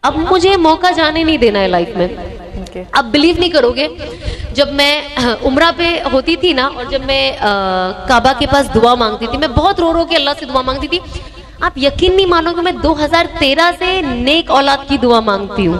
अब मुझे मौका जाने नहीं देना है लाइफ में। अब बिलीव नहीं करोगे, जब मैं उम्रा पे होती थी ना, और जब मैं काबा के पास दुआ मांगती थी, मैं बहुत रो रो के अल्लाह से दुआ मांगती थी। आप यकीन नहीं मानोगे, मैं 2013 से नेक औलाद की दुआ मांगती हूँ।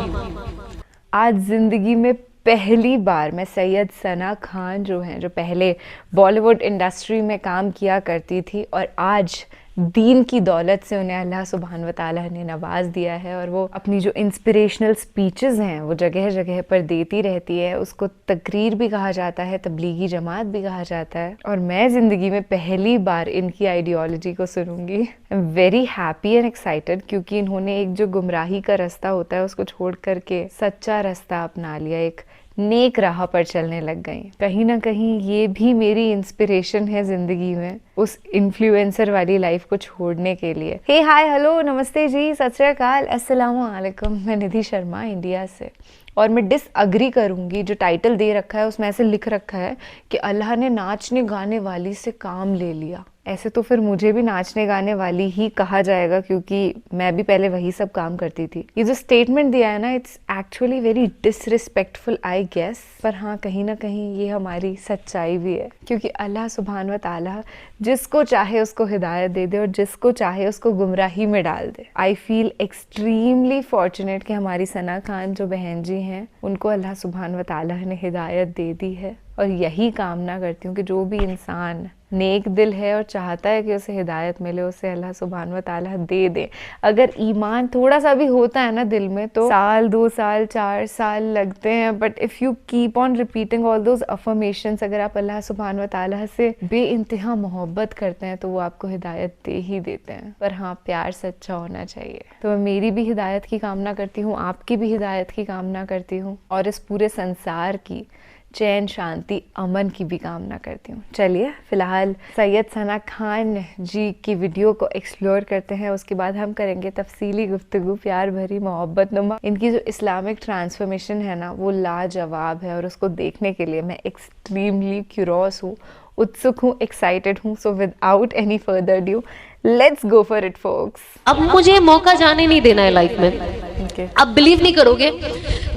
आज ज़िंदगी में पहली बार मैं सैयद सना खान जो हैं, जो पहले बॉलीवुड इंडस्ट्री में काम किया करती थी, और आज दीन की दौलत से उन्हें अल्लाह सुब्हान व तआला ने नवाज दिया है, और वो अपनी जो इंस्पिरेशनल स्पीचेस हैं वो जगह जगह पर देती रहती है। उसको तकरीर भी कहा जाता है, तबलीगी जमात भी कहा जाता है, और मैं ज़िंदगी में पहली बार इनकी आइडियोलॉजी को सुनूंगी। I am very happy and excited, क्योंकि इन्होंने एक जो गुमराही का रास्ता होता है उसको छोड़ करके सच्चा रास्ता अपना लिया, एक नेक राह पर चलने लग गई। कहीं ना कहीं ये भी मेरी इंस्पिरेशन है ज़िंदगी में, उस इन्फ्लुएंसर वाली लाइफ को छोड़ने के लिए। हे हाय हेलो नमस्ते जी, सत श्री अकाल, अस्सलामु अलैकुम। मैं निधि शर्मा इंडिया से, और मैं डिसअग्री करूंगी, जो टाइटल दे रखा है उसमें ऐसे लिख रखा है कि अल्लाह ने नाचने गाने वाली से काम ले लिया। ऐसे तो फिर मुझे भी नाचने गाने वाली ही कहा जाएगा, क्योंकि मैं भी पहले वही सब काम करती थी। ये जो स्टेटमेंट दिया है ना, it's actually very disrespectful I guess, पर हाँ कहीं ना कहीं ये हमारी सच्चाई भी है, क्योंकि अल्लाह सुब्हान व तआला जिसको चाहे उसको हिदायत दे दे और जिसको चाहे उसको गुमराही में डाल दे। आई फील एक्सट्रीमली फॉर्चुनेट कि हमारी सना खान जो बहन जी हैं, उनको अल्लाह सुब्हान व तआला ने हिदायत दे दी है, और यही कामना करती हूँ कि जो भी इंसान नेक दिल है और चाहता है कि उसे हिदायत मिले, उसे अल्लाह सुब्हान व तआला दे दे। अगर ईमान थोड़ा सा भी होता है ना दिल में, तो साल 2 साल 4 साल लगते हैं, but if you keep on repeating all those affirmations, अगर आप अल्लाह सुब्हान व तआला से बेइंतहा मोहब्बत करते हैं, तो वो आपको हिदायत दे ही देते हैं। पर हाँ, प्यार सच्चा होना चाहिए। तो मैं मेरी भी हिदायत की कामना करती हूँ, आपकी भी हिदायत की कामना करती हूँ, और इस पूरे संसार की चैन शांति अमन की भी कामना करती हूँ। चलिए फिलहाल सैयद सना खान जी की वीडियो को एक्सप्लोर करते हैं, उसके बाद हम करेंगे तफसीली गुफ्तगू, प्यार भरी मोहब्बत नुमा। इनकी जो इस्लामिक ट्रांसफॉर्मेशन है ना, वो लाजवाब है, और उसको देखने के लिए मैं एक्सट्रीमली क्यूरोस हूँ, उत्सुक हूँ, एक्साइटेड हूँ। So without any further due, let's go for it focus. अब मुझे मौका जाने नहीं देना है लाइफ में। अब बिलीव नहीं करोगे,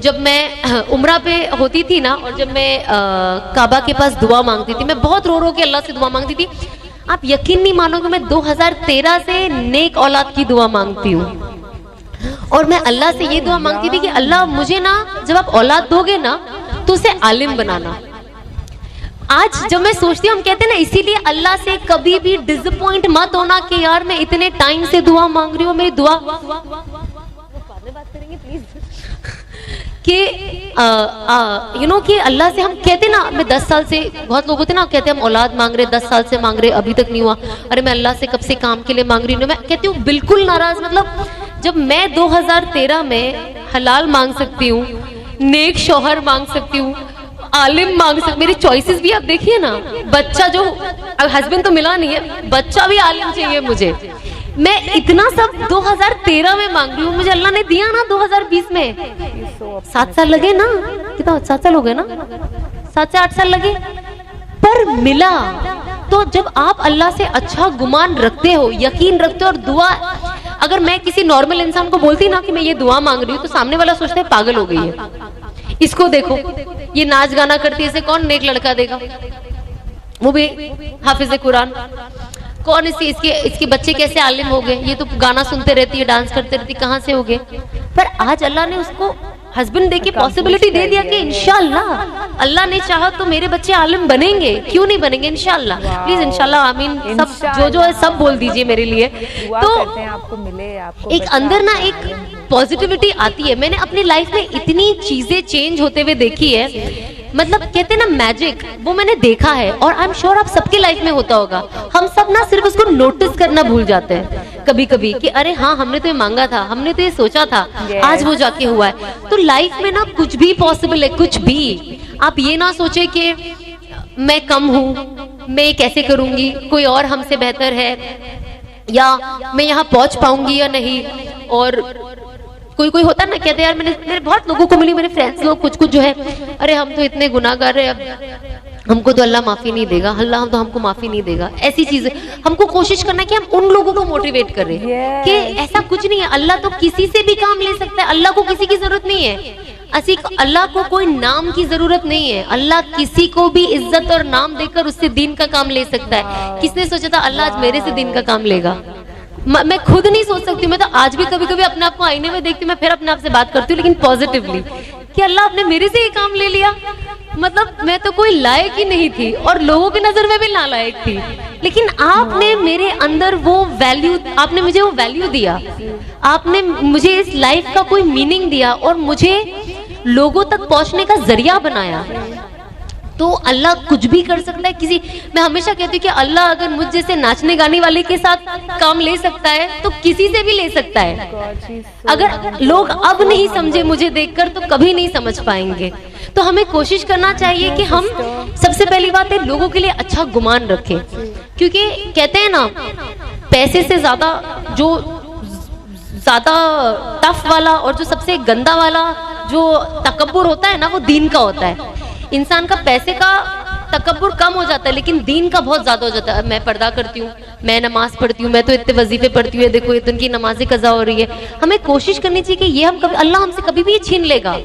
जब मैं उम्रा पे होती थी ना, और जब मैं काबा के पास दुआ मांगती थी, मैं बहुत रो रो के अल्लाह से दुआ मांगती थी। आप यकीन नहीं मानोगे, मैं 2013 से नेक औलाद की दुआ मांगती हूँ, और मैं अल्लाह से ये दुआ मांगती थी कि अल्लाह मुझे ना, जब आप औलाद दोगे ना, तो उसे आलिम बनाना। आज जब मैं सोचती हूँ, हम कहते हैं ना, इसीलिए अल्लाह से कभी भी डिसअपॉइंट मत होना कि यार मैं इतने टाइम से दुआ मांग रही हूँ, मेरी दुआ बात करेंगे प्लीज कि कि अल्लाह से हम कहते ना, मैं 10 साल से, बहुत लोग होते ना कहते हम औलाद मांग रहे, 10 साल से मांग रहे, अभी तक नहीं हुआ। अरे मैं अल्लाह से कब से काम के लिए मांग रही हूँ। मैं कहती हूँ बिल्कुल नाराज, मतलब जब मैं 2013 में हलाल मांग सकती हूँ, नेक शौहर मांग सकती हूँ, आलिम मांग सकती, मेरी चॉइसेस भी आप देखिए ना। बच्चा जो, अब हस्बैंड तो मिला नहीं है, बच्चा भी आलिम चाहिए मुझे। मैं इतना सब 2013 में मांग रही हूँ, मुझे अल्लाह ने दिया ना 2020 में। 7 साल लगे ना, कितना 7 साल हो गए ना, 7 से 8 साल लगे, पर मिला। तो जब आप अल्लाह से अच्छा गुमान रखते हो, यकीन रखते हो, और दुआ, अगर मैं किसी नॉर्मल इंसान को बोलती ना कि मैं ये दुआ मांग रही हूँ, तो सामने वाला सोचता है पागल हो गई है, इसको देखो ये नाच गाना करती है, इसे कौन नेक लड़का देगा, वो भी हाफिज कुरान, कौन इसके बच्चे कैसे आलिम हो गए, ये तो गाना सुनते रहती है, डांस करते रहती है, कहाँ से हो गए। पर आज अल्लाह ने उसको हस्बैंड दे के पॉसिबिलिटी दे दिया कि इंशाअल्लाह अल्लाह ने चाहा तो मेरे बच्चे आलिम बनेंगे, क्यों नहीं बनेंगे, इंशाअल्लाह। प्लीज इंशाअल्लाह आमीन, सब जो है सब बोल दीजिए मेरे लिए। तो आपको मिले, आपको एक अंदर ना एक पॉजिटिविटी आती है। मैंने अपनी लाइफ में इतनी चीजें चेंज होते हुए देखी है, मतलब कहते हैं ना मैजिक, वो मैंने देखा है, और आई एम श्योर आप सबकी लाइफ में होता होगा। हम सब ना सिर्फ उसको नोटिस करना भूल जाते हैं कभी कभी कि अरे हाँ हमने तो ये मांगा था, हमने तो ये सोचा था, आज वो जाके हुआ है। तो लाइफ में ना कुछ भी पॉसिबल है, कुछ भी। आप ये ना सोचे कि मैं कम हूँ, मैं कैसे करूंगी, कोई और हमसे बेहतर है, या मैं यहाँ पहुंच पाऊंगी या नहीं। और कोई होता है ना, कहते यार, मेरे बहुत लोगों को मिली, मेरे फ्रेंड्स लोग कुछ जो है, अरे हम तो इतने गुनाहगार है, अब हमको तो अल्लाह माफी नहीं देगा, अल्लाह तो हमको माफी नहीं देगा, ऐसी चीजें हमको कोशिश करना है कि हम उन लोगों को मोटिवेट करें कि ऐसा कुछ नहीं है, अल्लाह तो किसी से भी काम ले सकता है, अल्लाह को किसी की जरूरत नहीं है, अल्लाह को कोई नाम की जरूरत नहीं है, अल्लाह किसी को भी इज्जत और नाम देकर उससे दीन का काम ले सकता है। किसने सोचा था अल्लाह आज मेरे से दीन का काम लेगा? मैं खुद नहीं सोच सकती, मैं तो आज भी कभी कभी अपने आप को आईने में देखती हूँ, मैं फिर अपने आप से बात करती हूँ लेकिन पॉजिटिवली, कि अल्लाह आपने मेरे से ये काम ले लिया। मतलब मैं तो कोई लायक ही नहीं थी और लोगों की नजर में भी नालायक थी, लेकिन आपने मेरे अंदर वो वैल्यू, आपने मुझे वो वैल्यू दिया, आपने मुझे इस लाइफ का कोई मीनिंग दिया और मुझे लोगों तक पहुंचने का जरिया बनाया। तो अल्लाह कुछ भी कर सकता है। किसी, मैं हमेशा कहती हूँ कि अल्लाह अगर मुझ जैसे नाचने गाने वाले के साथ काम ले सकता है तो किसी से भी ले सकता है। अगर लोग अब नहीं समझे मुझे देखकर तो कभी नहीं समझ पाएंगे। तो हमें कोशिश करना चाहिए कि हम सबसे पहली बात है लोगों के लिए अच्छा गुमान रखें, क्योंकि कहते हैं ना पैसे से ज्यादा जो ज्यादा टफ वाला और जो सबसे गंदा वाला जो तकब्बुर होता है ना वो दीन का होता है। इंसान का पैसे का तकब्बुर कम हो जाता है लेकिन दीन का बहुत ज्यादा हो जाता है। मैं पर्दा करती हूँ, मैं नमाज पढ़ती हूँ, मैं तो इतने वजीफे पढ़ती हूँ, देखो इतनी की नमाजें कज़ा हो रही है। हमें कोशिश करनी चाहिए कि ये हम कभी, अल्लाह हमसे कभी भी ये छीन लेगा,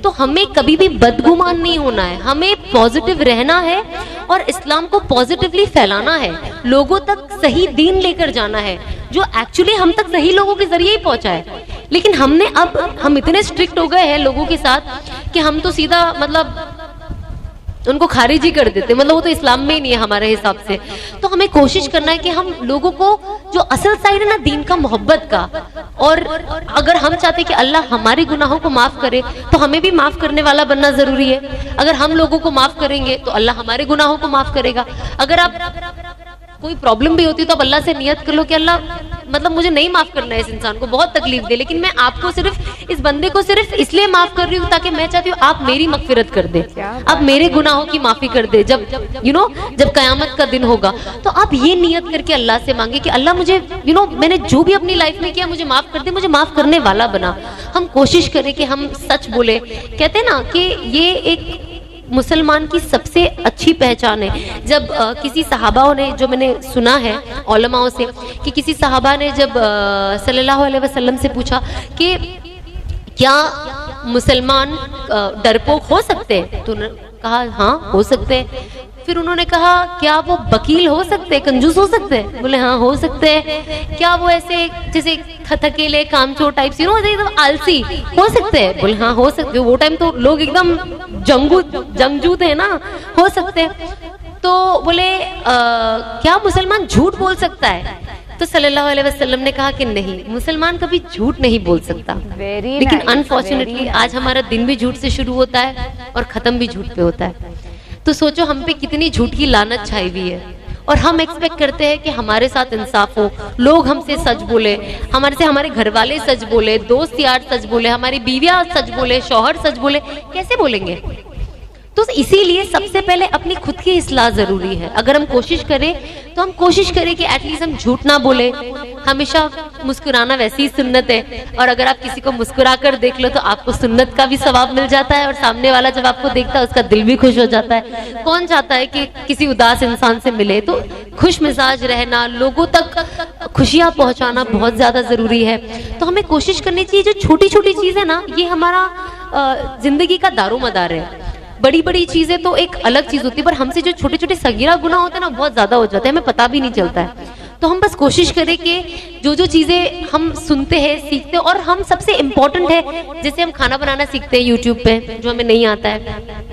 तो हमें कभी भी बदगुमान नहीं होना है, हमें पॉजिटिव रहना है और इस्लाम को पॉजिटिवली फैलाना है, लोगों तक सही दीन लेकर जाना है जो एक्चुअली हम तक सही लोगों के जरिए ही पहुंचा है। लेकिन हमने अब हम इतने स्ट्रिक्ट हो गए हैं लोगों के साथ कि हम तो सीधा मतलब उनको खारिज ही कर देते, मतलब वो तो इस्लाम में ही नहीं है हमारे हिसाब से। तो हमें कोशिश करना है कि हम लोगों को जो असल साइड है ना दीन का, मोहब्बत का, और अगर हम चाहते हैं कि अल्लाह हमारे गुनाहों को माफ करे तो हमें भी माफ करने वाला बनना जरूरी है। अगर हम लोगों को माफ करेंगे तो अल्लाह हमारे गुनाहों को माफ करेगा। अगर आप कोई प्रॉब्लम भी होती है तो अब अल्लाह से नियत कर लो कि अल्लाह मतलब मुझे नहीं माफ करना है इस इंसान को, बहुत तकलीफ दे, लेकिन मैं आपको सिर्फ इस बंदे को सिर्फ इसलिए माफ कर रही हूँ ताकि मैं चाहती हूँ आप मेरी मगफिरत कर दे, आप मेरे गुनाहों की माफी कर दे। जब जब कयामत का दिन होगा तो आप ये नियत करके अल्लाह से मांगे कि अल्लाह मुझे मैंने जो भी अपनी लाइफ में किया मुझे माफ कर दे, मुझे माफ करने वाला बना। हम कोशिश करें कि हम सच बोले। कहते हैं ना कि ये एक मुसलमान की सबसे अच्छी पहचान है। जब किसी सहाबाओं ने, जो मैंने सुना है उलमाओं से, कि किसी सहाबा ने जब सल्लल्लाहु अलैहि वसल्लम से पूछा कि क्या मुसलमान डरपोक हो सकते हैं, तो उन्होंने कहा हाँ हो सकते हैं। फिर उन्होंने कहा क्या वो वकील हो सकते हैं, कंजूस हो सकते हैं? बोले हाँ हो सकते हैं। क्या वो ऐसे जैसे थकेले कामचोर टाइप एकदम आलसी हो सकते हैं? बोले हाँ हो सकते हैं। वो टाइम तो लोग एकदम जंगजू थे ना, हो सकते हैं। तो बोले क्या मुसलमान झूठ बोल सकता है? तो सल्लल्लाहु अलैहि वसल्लम ने कहा कि नहीं, मुसलमान कभी झूठ नहीं बोल सकता। लेकिन अनफॉर्चुनेटली आज हमारा दिन भी झूठ से शुरू होता है और खत्म भी झूठ पे होता है। तो सोचो हम पे कितनी झूठ की लानत छाई हुई है, और हम एक्सपेक्ट करते हैं कि हमारे साथ इंसाफ हो, लोग हमसे सच बोले, हमारे घर वाले सच बोले, दोस्त यार सच बोले, हमारी बीवियां सच बोले, शौहर सच बोले। कैसे बोलेंगे? तो इसीलिए सबसे पहले अपनी खुद की इस्लाह जरूरी है। अगर हम कोशिश करें तो हम कोशिश करें कि एटलीस्ट हम झूठ ना बोले। हमेशा मुस्कुराना वैसी ही सुन्नत है, और अगर आप किसी को मुस्कुरा कर देख लो तो आपको सुन्नत का भी सवाब मिल जाता है, और सामने वाला जब आपको देखता है उसका दिल भी खुश हो जाता है। कौन चाहता है कि किसी उदास इंसान से मिले? तो खुश मिजाज रहना, लोगों तक खुशियां पहुंचाना बहुत ज्यादा जरूरी है। तो हमें कोशिश करनी चाहिए, जो छोटी छोटी चीज है ना, ये हमारा जिंदगी का दारोमदार है। बड़ी बड़ी चीजें तो एक अलग चीज होती है, पर हमसे जो छोटे छोटे सगीरा गुनाह होते हैं ना, बहुत ज्यादा हो जाते हैं, हमें पता भी नहीं चलता है। तो हम बस कोशिश करें कि जो चीजें हम सुनते हैं, सीखते हैं, और हम सबसे इम्पोर्टेंट है, जैसे हम खाना बनाना सीखते हैं यूट्यूब पे, जो हमें नहीं आता है,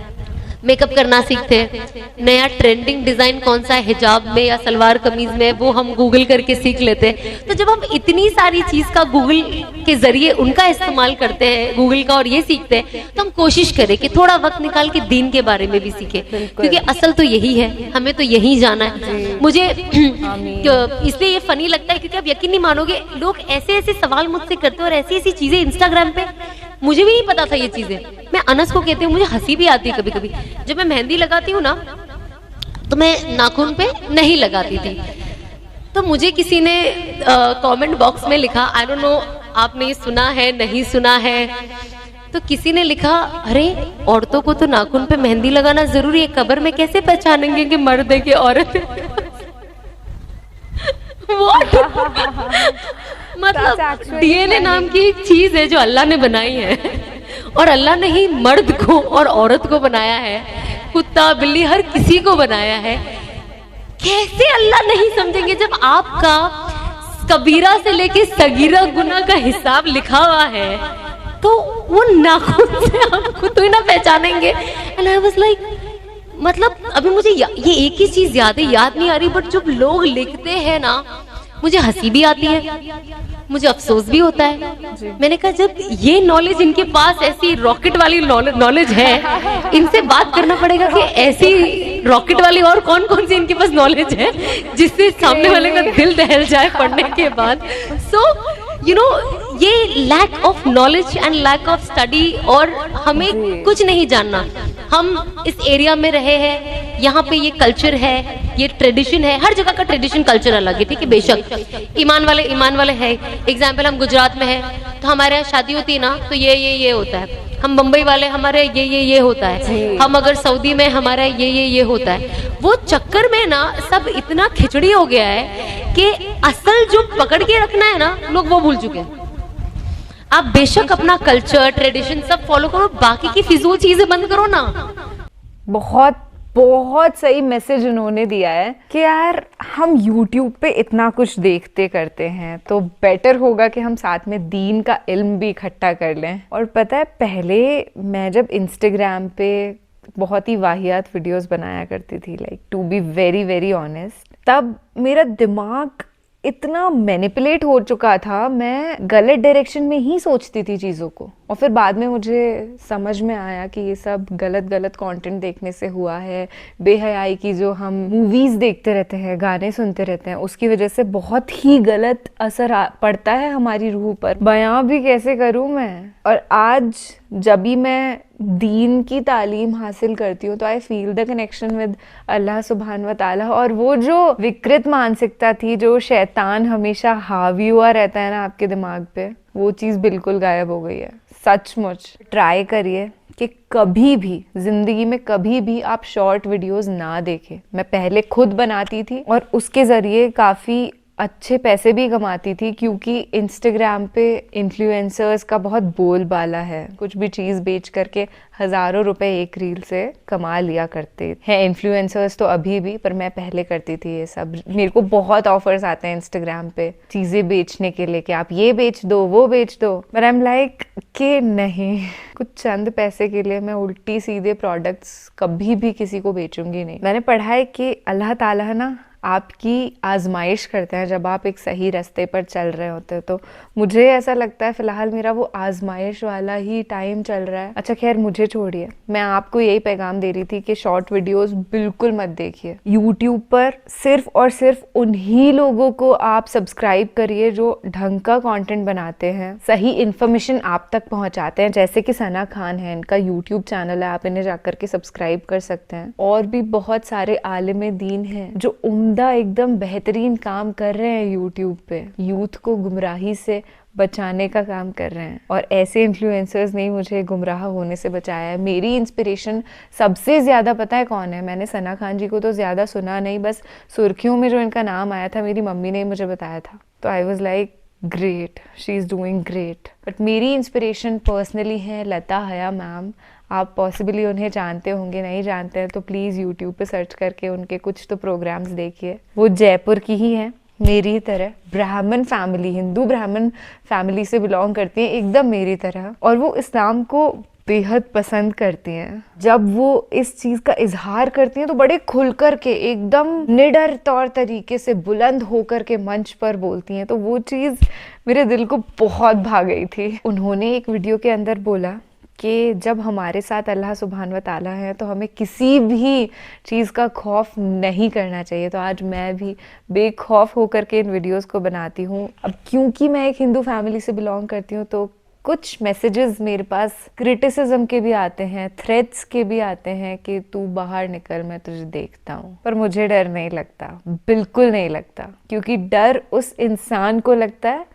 मेकअप करना सीखते हैं, नया ट्रेंडिंग डिजाइन कौन सा है हिजाब में या सलवार कमीज में, वो हम गूगल करके सीख लेते हैं। तो जब हम इतनी सारी चीज का गूगल के जरिए उनका इस्तेमाल करते हैं, गूगल का, और ये सीखते हैं, तो हम कोशिश करें कि थोड़ा वक्त निकाल के दीन के बारे में भी सीखें, क्योंकि असल तो यही है, हमें तो यही जाना है। मुझे इसलिए ये फनी लगता है क्योंकि आप यकीन नहीं मानोगे, लोग ऐसे ऐसे सवाल मुझसे करते हैं और ऐसी ऐसी चीजें इंस्टाग्राम पे, मुझे भी नहीं पता था ये चीजें। मैं अनस को कहती हूँ, मुझे हंसी भी आती है कभी कभी। जब मैं मेहंदी लगाती हूँ ना, तो मैं नाखून पे नहीं लगाती थी, तो मुझे किसी ने कमेंट बॉक्स में लिखा, आई डोंट नो आपने ये सुना है नहीं सुना है, तो किसी ने लिखा, अरे औरतों को तो नाखून पे मेहंदी लगाना जरूरी है, कब्र में कैसे पहचानेंगे कि मर्द है कि औरत है? What? मतलब डीएनए नाम की एक चीज है जो अल्लाह ने बनाई है, और अल्लाह ने ही मर्द को और औरत को बनाया है, कुत्ता बिल्ली हर किसी को बनाया है। कैसे अल्लाह नहीं समझेंगे जब आपका कबीरा से लेके सगीरा गुनाह का हिसाब लिखा हुआ है, तो वो नाखून से आप खुद तो ही ना पहचानेंगे। एंड आई वाज लाइक, मतलब अभी मुझे ये एक ही चीज याद नहीं आ रही, बट जब लोग लिखते हैं ना, मुझे हंसी भी आती है, मुझे अफसोस भी होता है। मैंने कहा जब ये नॉलेज इनके पास ऐसी रॉकेट वाली नॉलेज है, इनसे बात करना पड़ेगा कि ऐसी रॉकेट वाली और कौन कौन सी इनके पास नॉलेज है जिससे सामने वाले का दिल दहल जाए पढ़ने के बाद। सो यू नो, ये lack of knowledge and lack of study, और हमें कुछ नहीं जानना। हम इस एरिया में रहे हैं, यहाँ पे ये कल्चर है, ये ट्रेडिशन है, हर जगह का ट्रेडिशन कल्चर अलग है, ठीक है, बेशक ईमान वाले है। एग्जाम्पल, हम गुजरात में है तो हमारे यहाँ शादी होती है ना, तो ये होता है। हम मुंबई वाले, हमारे ये होता है। हम अगर सऊदी में, हमारा ये होता है। वो चक्कर में ना सब इतना खिचड़ी हो गया है कि असल जो पकड़ के रखना है ना, लोग वो भूल चुके हैं। आप बेशक अपना कल्चर ट्रेडिशन सब फॉलो करो, बाकी की फिजूल चीजें बंद करो ना। बहुत सही मैसेज उन्होंने दिया है कि यार हम YouTube पे इतना कुछ देखते करते हैं, तो बेटर होगा कि हम साथ में दीन का इल्म भी इकट्ठा कर लें। और पता है, पहले मैं जब इंस्टाग्राम पे बहुत ही वाहियात वीडियोस बनाया करती थी, like to be very very honest, तब मेरा दिमाग इतना मैनिपुलेट हो चुका था, मैं गलत डायरेक्शन में ही सोचती थी चीज़ों को। और फिर बाद में मुझे समझ में आया कि ये सब गलत कंटेंट देखने से हुआ है। बेहयाई की जो हम मूवीज़ देखते रहते हैं, गाने सुनते रहते हैं, उसकी वजह से बहुत ही गलत असर पड़ता है हमारी रूह पर। बयां भी कैसे करूं मैं। और आज जब भी मैं दीन की तालीम हासिल करती हूँ, तो I feel the connection with अल्लाह सुब्हान व ताला। और वो जो विकृत मानसिकता थी, जो शैतान हमेशा हावी हुआ रहता है ना आपके दिमाग पे, वो चीज़ बिल्कुल गायब हो गई है। सचमुच ट्राई करिए कि कभी भी ज़िंदगी में कभी भी आप शॉर्ट वीडियोस ना देखें। मैं पहले खुद बनाती थी और उसके ज़रिए काफ़ी अच्छे पैसे भी कमाती थी, क्योंकि इंस्टाग्राम पे इन्फ्लुएंसर्स का बहुत बोलबाला है। कुछ भी चीज़ बेच करके हज़ारों रुपए एक रील से कमा लिया करते हैं इन्फ्लुएंसर्स तो अभी भी, पर मैं पहले करती थी ये सब। मेरे को बहुत ऑफर्स आते हैं इंस्टाग्राम पे चीज़ें बेचने के लिए कि आप ये बेच दो, वो बेच दो, पर आई एम लाइक कि नहीं, कुछ चंद पैसे के लिए मैं उल्टी सीधे प्रोडक्ट्स कभी भी किसी को बेचूंगी नहीं। मैंने पढ़ा है कि अल्लाह ताला है ना, आपकी आजमाइश करते हैं जब आप एक सही रास्ते पर चल रहे होते हो। तो मुझे ऐसा लगता है फ़िलहाल मेरा वो आजमाइश वाला ही टाइम चल रहा है। अच्छा खैर, मुझे छोड़िए, मैं आपको यही पैगाम दे रही थी कि शॉर्ट वीडियोस बिल्कुल मत देखिए। यूट्यूब पर सिर्फ और सिर्फ उन्हीं लोगों को आप सब्सक्राइब करिए जो ढंग का कंटेंट बनाते हैं, सही इन्फॉर्मेशन आप तक पहुंचाते हैं। जैसे कि सना खान है, इनका यूट्यूब चैनल है, आप इन्हें जाकर के सब्सक्राइब कर सकते हैं। और भी बहुत सारे आलिम दीन हैं जो एकदम बेहतरीन काम कर रहे हैं यूट्यूब पे, यूथ को गुमराही से बचाने का काम कर रहे हैं। और ऐसे इन्फ्लुएंसर्स ने मुझे गुमराह होने से बचाया है। मेरी इंस्पिरेशन सबसे ज़्यादा पता है कौन है? मैंने सना खान जी को तो ज़्यादा सुना नहीं, बस सुर्खियों में जो इनका नाम आया था मेरी मम्मी ने मुझे बताया था, तो I was like great, she is doing great. But मेरी इंस्पिरेशन पर्सनली है लता हया मैम। आप पॉसिबली उन्हें जानते होंगे, नहीं जानते हैं तो प्लीज़ यूट्यूब पे सर्च करके उनके कुछ तो प्रोग्राम्स देखिए। वो जयपुर की ही हैं, मेरी तरह ब्राह्मण फैमिली, हिंदू ब्राह्मण फैमिली से बिलोंग करती हैं, एकदम मेरी तरह। और वो इस्लाम को बेहद पसंद करती हैं। जब वो इस चीज़ का इजहार करती हैं तो बड़े खुल कर के, एकदम निडर तौर तरीके से, बुलंद होकर के मंच पर बोलती हैं। तो वो चीज़ मेरे दिल को बहुत भा गई थी। उन्होंने एक वीडियो के अंदर बोला कि जब हमारे साथ अल्लाह सुब्हान व ताला है तो हमें किसी भी चीज़ का खौफ नहीं करना चाहिए। तो आज मैं भी बेखौफ होकर के इन वीडियोस को बनाती हूँ। अब क्योंकि मैं एक हिंदू फैमिली से बिलोंग करती हूँ, तो कुछ मैसेजेस मेरे पास क्रिटिसिज्म के भी आते हैं, थ्रेट्स के भी आते हैं कि तू बाहर निकल, मैं तुझे देखता हूँ। पर मुझे डर नहीं लगता, बिल्कुल नहीं लगता, क्योंकि डर उस इंसान को लगता है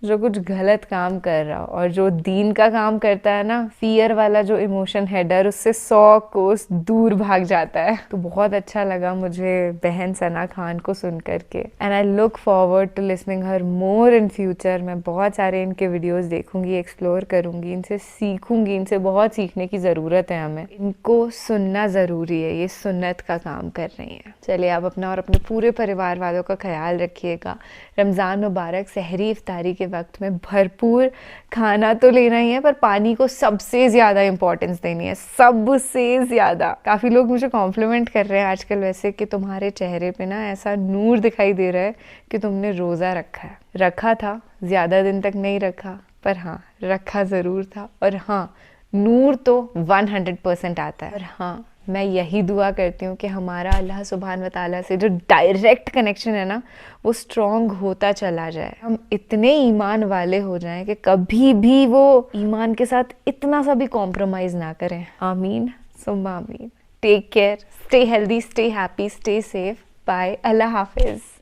जो कुछ गलत काम कर रहा हो, और जो दीन का काम करता है ना, फियर वाला जो इमोशन है, डर, उससे 100 कोस दूर भाग जाता है। तो बहुत अच्छा लगा मुझे बहन सना खान को सुन करके, and I look forward to listening her more in future. मैं बहुत सारे इनके वीडियोस देखूंगी, एक्सप्लोर करूंगी, इनसे सीखूंगी, इनसे बहुत सीखने की ज़रूरत है हमें। इनको सुनना ज़रूरी है, ये सुन्नत का काम कर रही हैं। चलिए, आप अपना और अपने पूरे परिवार वालों का ख्याल रखिएगा। रमज़ान मुबारक। सहरी इफ्तारी के वक्त में भरपूर खाना तो लेना ही है, पर पानी को सबसे ज़्यादा इंपॉर्टेंस देनी है, सबसे ज़्यादा। काफ़ी लोग मुझे कॉम्प्लीमेंट कर रहे हैं आजकल वैसे कि तुम्हारे चेहरे पे ना ऐसा नूर दिखाई दे रहा है कि तुमने रोज़ा रखा है। रखा था, ज़्यादा दिन तक नहीं रखा, पर हाँ, रखा ज़रूर था। और हाँ, नूर तो 100% आता है। और हाँ, मैं यही दुआ करती हूँ कि हमारा अल्लाह सुब्हान व तआला से जो डायरेक्ट कनेक्शन है ना, वो स्ट्रॉन्ग होता चला जाए। हम इतने ईमान वाले हो जाएं कि कभी भी वो ईमान के साथ इतना सा भी कॉम्प्रोमाइज़ ना करें। आमीन सुम्मा आमीन। Take care, stay healthy, stay happy, stay safe. Bye, अल्लाह हाफिज़।